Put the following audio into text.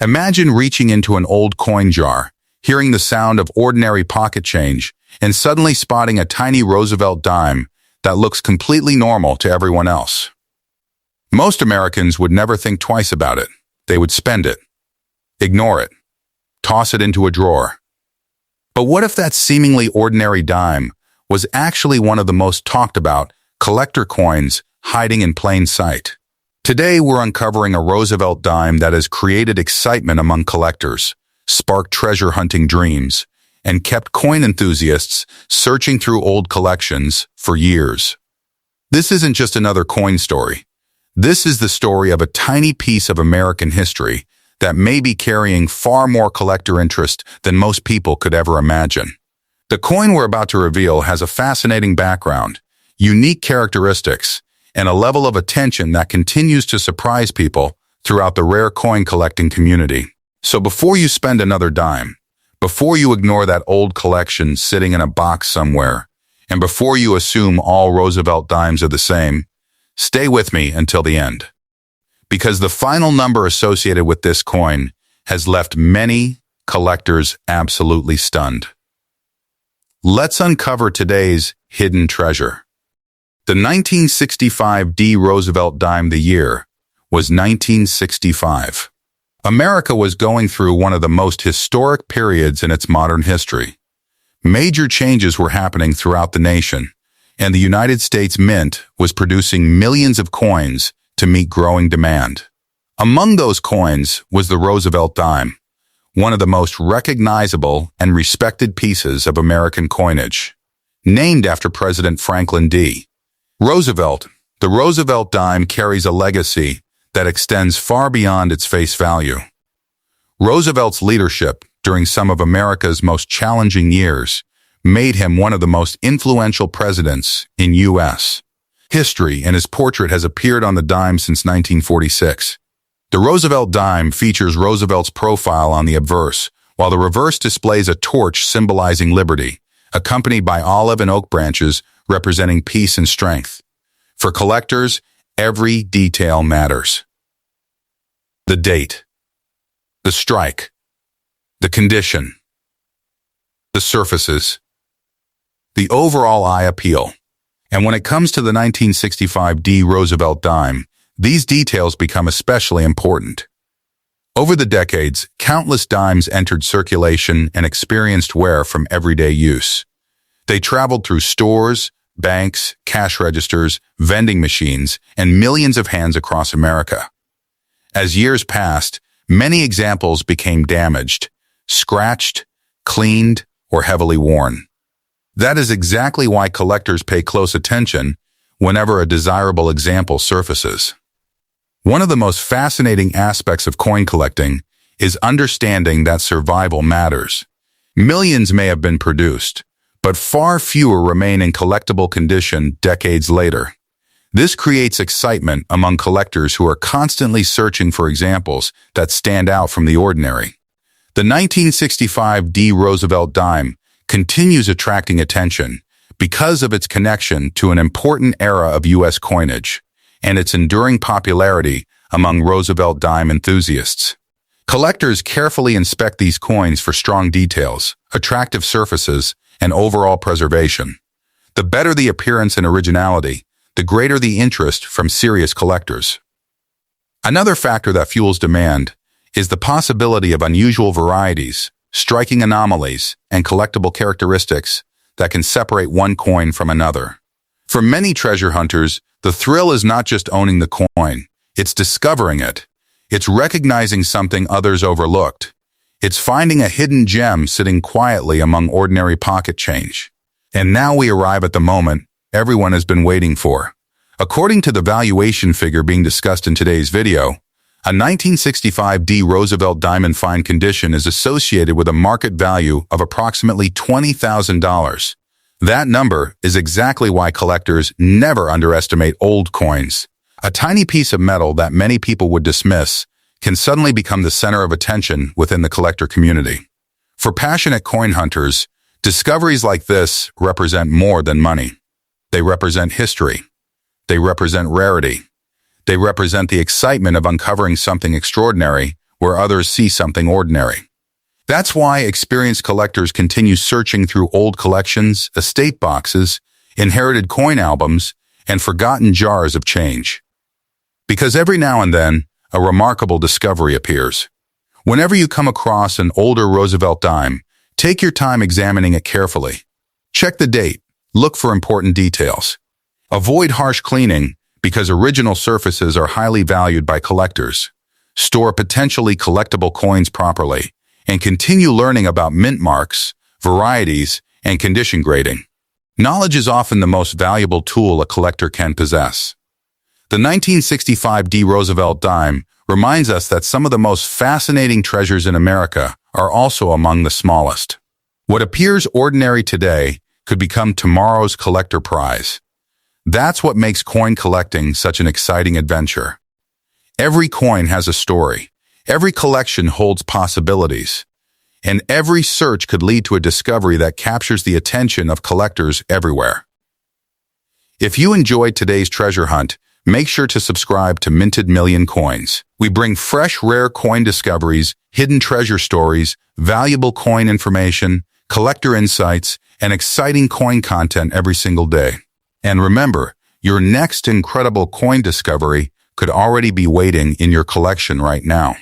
Imagine reaching into an old coin jar, hearing the sound of ordinary pocket change, and suddenly spotting a tiny Roosevelt dime that looks completely normal to everyone else. Most Americans would never think twice about it. They would spend it, ignore it, toss it into a drawer. But what if that seemingly ordinary dime was actually one of the most talked about collector coins hiding in plain sight? Today, we're uncovering a Roosevelt dime that has created excitement among collectors, sparked treasure hunting dreams, and kept coin enthusiasts searching through old collections for years. This isn't just another coin story. This is the story of a tiny piece of American history that may be carrying far more collector interest than most people could ever imagine. The coin we're about to reveal has a fascinating background, unique characteristics, and a level of attention that continues to surprise people throughout the rare coin collecting community. So before you spend another dime, before you ignore that old collection sitting in a box somewhere, and before you assume all Roosevelt dimes are the same, stay with me until the end. Because the final number associated with this coin has left many collectors absolutely stunned. Let's uncover today's hidden treasure. The 1965 D. Roosevelt dime. The year was 1965. America was going through one of the most historic periods in its modern history. Major changes were happening throughout the nation, and the United States Mint was producing millions of coins to meet growing demand. Among those coins was the Roosevelt dime, one of the most recognizable and respected pieces of American coinage. Named after President Franklin D. Roosevelt, the Roosevelt dime carries a legacy that extends far beyond its face value. Roosevelt's leadership during some of America's most challenging years made him one of the most influential presidents in U.S. history, and his portrait has appeared on the dime since 1946. The Roosevelt dime features Roosevelt's profile on the obverse, while the reverse displays a torch symbolizing liberty, accompanied by olive and oak branches representing peace and strength. For collectors, every detail matters. The date, the strike, the condition, the surfaces, the overall eye appeal. And when it comes to the 1965 D. Roosevelt dime, these details become especially important. Over the decades, countless dimes entered circulation and experienced wear from everyday use. They traveled through stores, banks, cash registers, vending machines, and millions of hands across America. As years passed, many examples became damaged, scratched, cleaned, or heavily worn. That is exactly why collectors pay close attention whenever a desirable example surfaces. One of the most fascinating aspects of coin collecting is understanding that survival matters. Millions may have been produced, but far fewer remain in collectible condition decades later. This creates excitement among collectors who are constantly searching for examples that stand out from the ordinary. The 1965 D. Roosevelt dime continues attracting attention because of its connection to an important era of U.S. coinage and its enduring popularity among Roosevelt dime enthusiasts. Collectors carefully inspect these coins for strong details, attractive surfaces, and overall preservation. The better the appearance and originality, the greater the interest from serious collectors. Another factor that fuels demand is the possibility of unusual varieties, striking anomalies, and collectible characteristics that can separate one coin from another. For many treasure hunters, the thrill is not just owning the coin, it's discovering it. It's recognizing something others overlooked. It's finding a hidden gem sitting quietly among ordinary pocket change. And now we arrive at the moment everyone has been waiting for. According to the valuation figure being discussed in today's video, a 1965 D. Roosevelt dime in fine condition is associated with a market value of approximately $20,000. That number is exactly why collectors never underestimate old coins. A tiny piece of metal that many people would dismiss can suddenly become the center of attention within the collector community. For passionate coin hunters, discoveries like this represent more than money. They represent history. They represent rarity. They represent the excitement of uncovering something extraordinary where others see something ordinary. That's why experienced collectors continue searching through old collections, estate boxes, inherited coin albums, and forgotten jars of change. Because every now and then, a remarkable discovery appears. Whenever you come across an older Roosevelt dime, take your time examining it carefully. Check the date, look for important details. Avoid harsh cleaning because original surfaces are highly valued by collectors. Store potentially collectible coins properly, and continue learning about mint marks, varieties, and condition grading. Knowledge is often the most valuable tool a collector can possess. The 1965 Roosevelt Dime reminds us that some of the most fascinating treasures in America are also among the smallest. What appears ordinary today could become tomorrow's collector prize. That's what makes coin collecting such an exciting adventure. Every coin has a story, every collection holds possibilities, and every search could lead to a discovery that captures the attention of collectors everywhere. If you enjoyed today's treasure hunt, make sure to subscribe to Minted Million Coins. We bring fresh, rare coin discoveries, hidden treasure stories, valuable coin information, collector insights, and exciting coin content every single day. And remember, your next incredible coin discovery could already be waiting in your collection right now.